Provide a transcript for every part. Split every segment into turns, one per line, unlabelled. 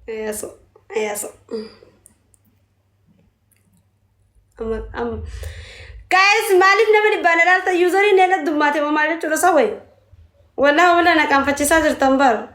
Ayaso. Ayaso. Guys, malif namani banalata user in ela dumate mo malif chulo saway. Wala nakamfachisa jirtan bar.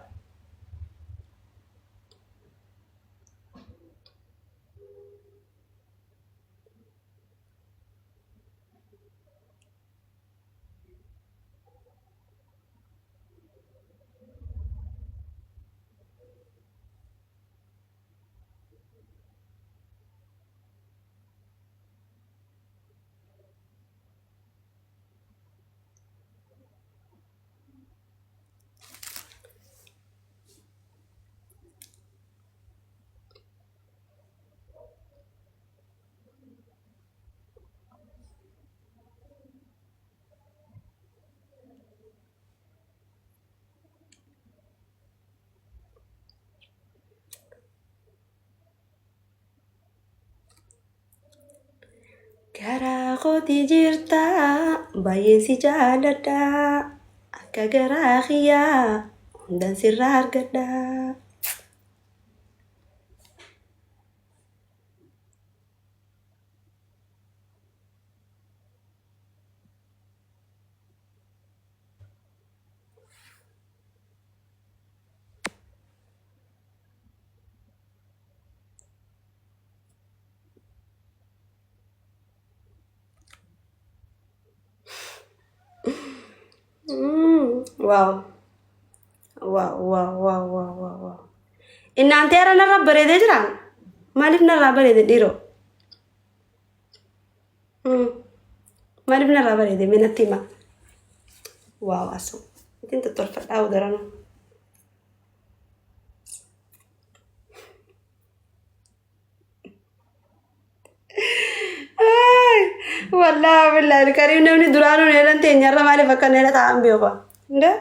Gara koti jirta, bayin si jaalada, akka garaa kiyyaa, hundan sirraa argadha. Wow. Wow. Innante era narra barede jiran. Malif narra barede diro. Malif narra barede minatima. Wow, asu. Itin tutol fadhaw darano. Wallahi karim namni durano nelan te nyarra male bakka nela ta ambiyo ba. Nda?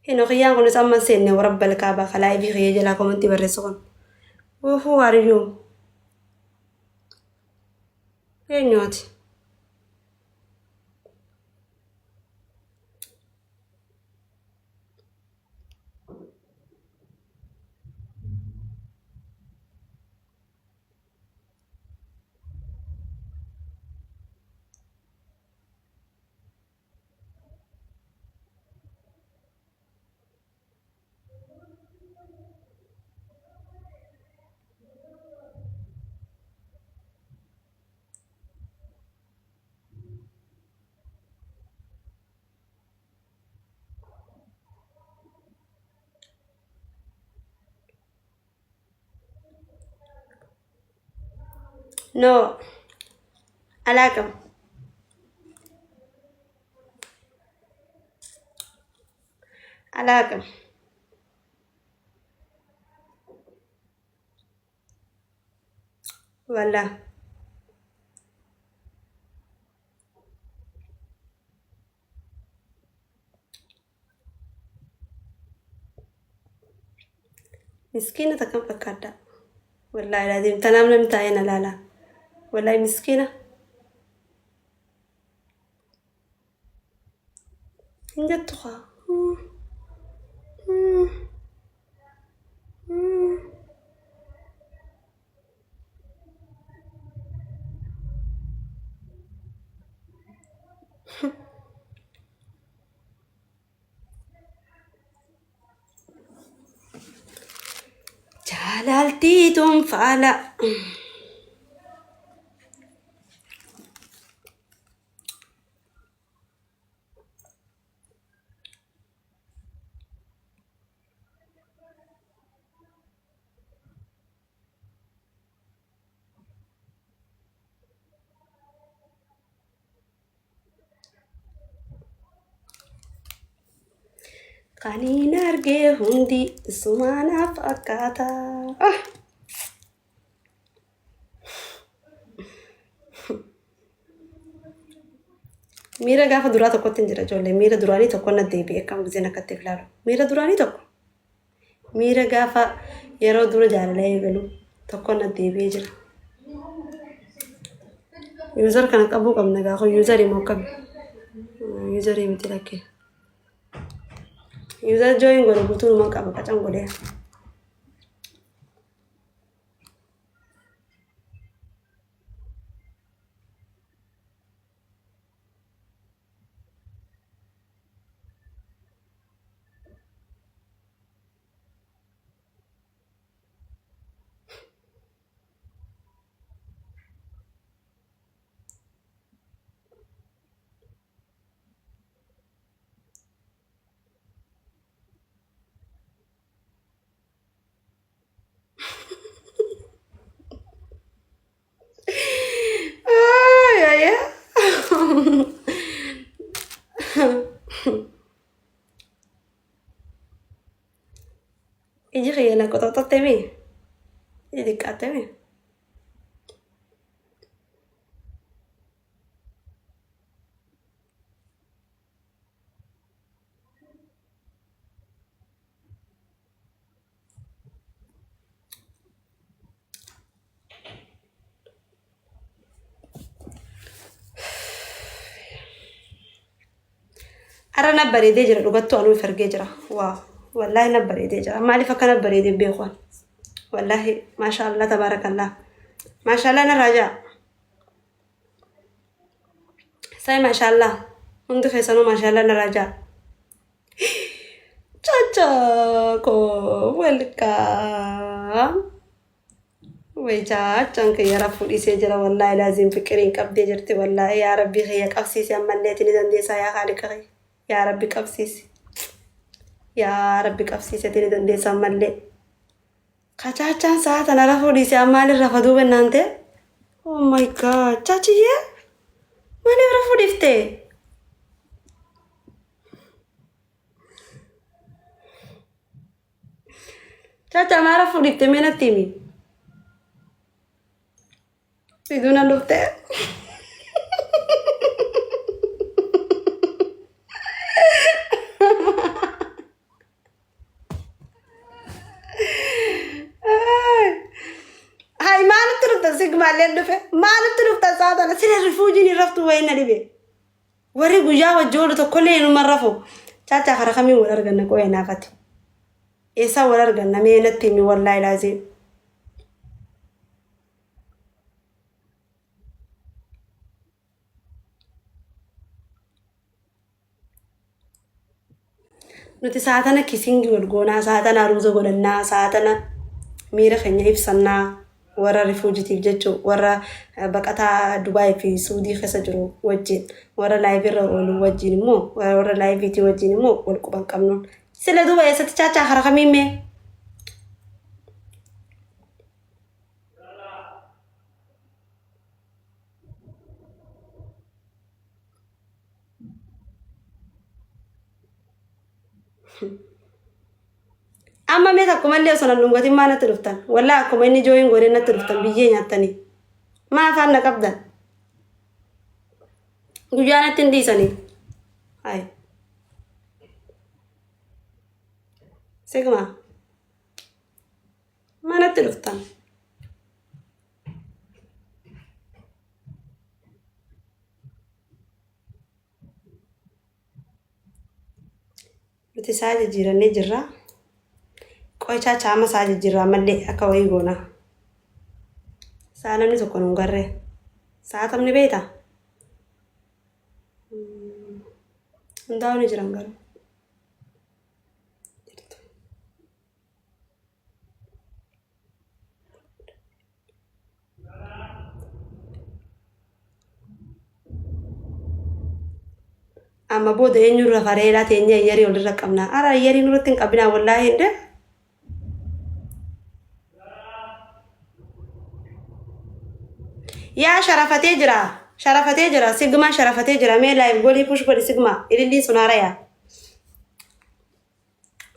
Hino khiyang kono samma senne warabbal kaaba khalai bi khiye jala commenti barre sokon. Who are you? Hey nyot. No. Alakam. Alakam. Wallah. Miskina takam fakada. Wallahi lazim tanam lam tayena lala. Wallahi miskina. Ingat tuha. Jalalti tum fala. Kanin arge hundi sumana fakata. Mira gafa dura tokko tinjira jolle mira durani tokko na deebi akkam gizena katte filalo mira durani tokko mira gafa yero dura jaalala eegalu tokko na deebi jira user kana qabu qabna gaafo user immoo qabu User miti lakke. User join godhe guutuu nama qaba qacan godhe. Ay, ay, Iji khiyana qoxoxottemi. Iji diqqaattemi. Ara na bareedee jira dhugattuu anuu fargee jira. Waaw. Wallaahi na bareedee jira. Maaliif akka na bareedee beekuun? Wallaahi maashaallah tabaarakallah. Maashaallah na raajaa. Sai maashaallah. Hundi keessanuu maashaallah na raajaa. Chacha ko welcome. Way chachaan kiyya fuudhisee jira wallaahi laazim fiqiriin qabdee jirti wallaahi yaa rabbii kiyya qabsiisi ammallee tini dandeessaa yaa haaliqa kiyya. Yaa rabbi qabsiisi. Yaa rabbi qabsiisi tini dandeessaa ammallee. Kachachaan sa'a tana fuudhisee ammaalirra faduu bennaante. Oh my god chachiyyee maaliif fuudhiftee? Chacha maara fuudhiftee mee natti himi? Siduna dhuftee? Hai maalitti dhufta sigmaalleen dhufe? Maalitti dhufta saatana? Siree rifuujiin raftu wayina dhibe. Warri guyyaa wajjoodhu tokkollee inuma rafu. Chacha kara kamiin wal arganna qo'ee naafati. Eessa wal arganna mee natti himi wallaahi laazim. Nuti saatana kisingi wal goonaa, saatana aruuza godhannaa, saatana miira keenya ibsannaa warra rifuujitiif jechuun warra baqataa Dubaay fi Suudii keessa jiru wajjin warra laayivirra oolu wajjin immoo warra laayiviitii wajjin immoo wal quban qabnuun. Sila duuba eessatti chaachaa kara kamiimmee? Amma mee takku mallee osoo nan dhungatin maa natti dhuftan? Wallaahi akkuma inni jooyin godhee natti dhuftan biyyee nyaattanii. Maa afaan na qabdan? Guyyaa natti hin dhiisanii. Hai. Sigma. Maa natti dhuftan? Nuti isaa jijjiirannee jirra. Qo'ichaa chaama isaa jijjiirraa mallee akka wayii goona. Saa namni tokko nuun garree. Saa tamni beektaa? Hundaa'u ni jiran garuu. Amma booda eenyurra fareedhaa teenya ayyarii walirra qabna. Ara ayyarii nurratti hin qabinaa wallaahi hinde. Yaa sharafatee jira. Sharafatee jira. Sigma sharafatee jira. Mee live golii push godhi Sigma. Ililliin sun haaraya.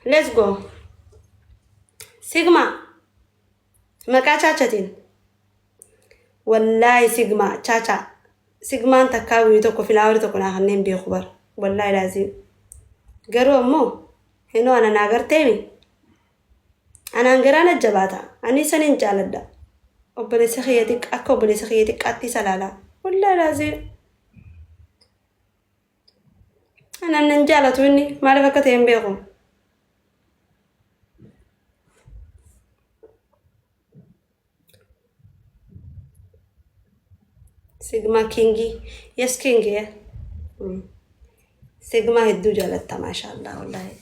Let's go. Sigma. Maqaa chaachatiin. Wallaahi Sigma chaacha. Sigmaan takkaa wii tokko filaawari tokko naa kanneen beeku bara. Wallaahi laazim. Garuu ammoo hinoo ana naa garteemi. Anaan garaan ajjabaata. Ani saniin jaaladha. Obboleessa kiyya xiqqaa akka obboleessa kiyya xiqqaatti isa laala. Wallaahi laazim. nan jaalatu inni maaliif akka ta'e hin beeku. Sigma kingi yes kingi ya. Sigma hedduu jaalatta maashaallah wallahi.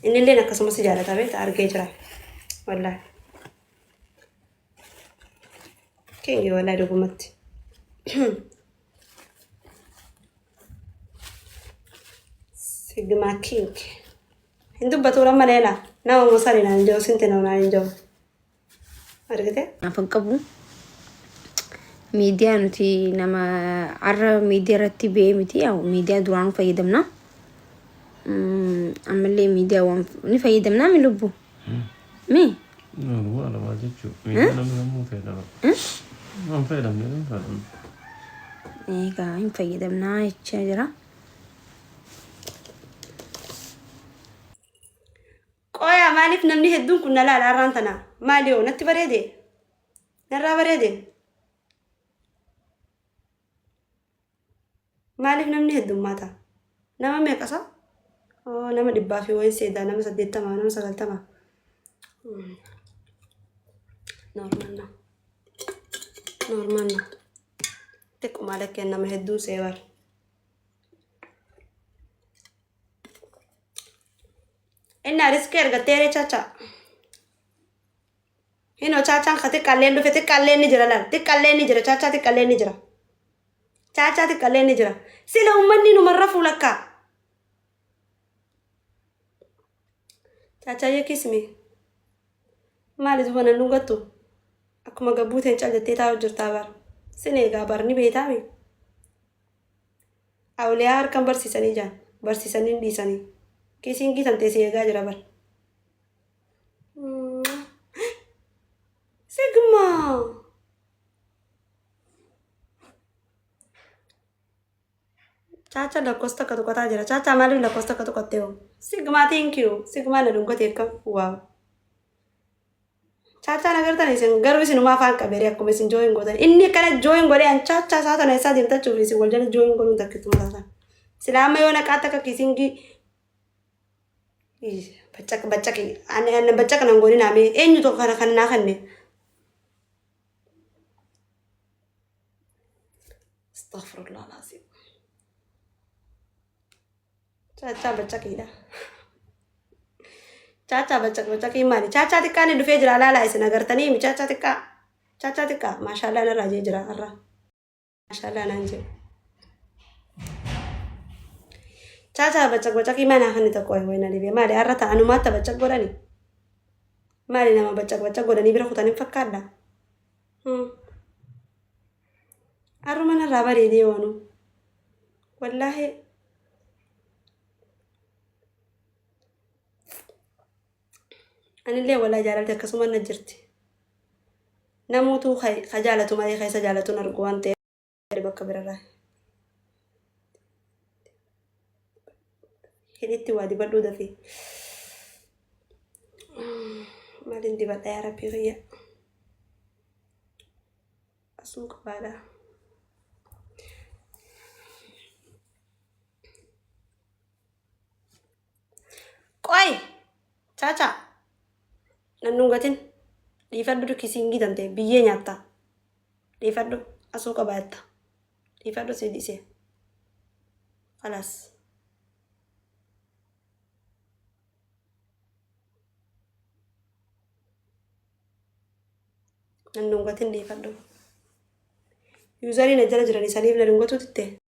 Inni illee akkasumas jaalata beekta argee jira wallahi. Kingi wallahi dhugumatti. Sigma king. Hindu batura malela. Nama musari na njo sinte na njo. Argite?
Afan qabu. Media nuti nama arra media irratti bee miti yaw media duraan fayyadamna. Ammallee media waan ni fayyadamna mi lubbu. Mi?
No, wala ma jechu. Media namni mu fayyadama. Waan fayyadamne ni fayyadamna.
Eega hin fayyadamna jecha jira.
Qoya maaliif namni hedduun kun nalaala arraan tana maali yoo natti bareede narraa bareede maaliif namni hedduun maata nama meeqasa nama 100 fi wayin seedaa nama 80 nama 90 normal na tek malak nama hedduu seewar Inna riski argateere chacha. Hino chacha khati kalleen dhufe tikkalleen ni jira laal. Tikkalleen ni jira chacha tikkalleen ni jira. Chacha tikkalleen ni jira. Sila ummanni nu marra fuulakka. Chacha yakismi. Maali zubana nugatu. Akkuma gabbuuteen caljattee taa'u jirtaa bar. Sine egaa barni beetaami. Awliyaa harkan barsiisanii jaan. Barsiisanii dhiisanii. Kisingi tante siega jira bar. Sigma. Chacha la costa ka tukata jira. Chacha mali la costa ka tukateo. Sigma thank you. Sigma na dungo teka. Wow. Chacha na garta nisen garbi sinu ma fan ka bere akkuma sin join godan. Inni kana join gode an chacha saata na isa dimta chufi si waljana join godun takkitu mata. Silama yona kata ka kisingi bacak ane bacak nangoni nami enyu to kana kana kanne astaghfirullah lazim caca bacak ida caca bacak imani caca tikane dufe jira lala isina gartani mi caca tikka mashallah na raje jira arra mashallah nanje Chacha bacak imana hani ta koy wayna libe mali arrata anu mata bacak godani mali nama bacak godani bira khutani fakada arru mana rabari de wonu wallahi ani le wala jalalta kasuma najirti namutu khajalatu mali khajalatu narguante bakka birara Hinitti waa dibadhuu dafi. Maalin dibadha yaa rabbi fayya. Asuu qabaadha. Qoy! Chacha! Nannungatin. Dhiifadhu kisingi tante biyyee nyaatta. Dhiifadhu asuu qabaadha. Dhiifadhu si dhiise. Khalas. Nannungatin dhiifadhu. Yuuzarii na jala jiranii saniif na dhungatu titte.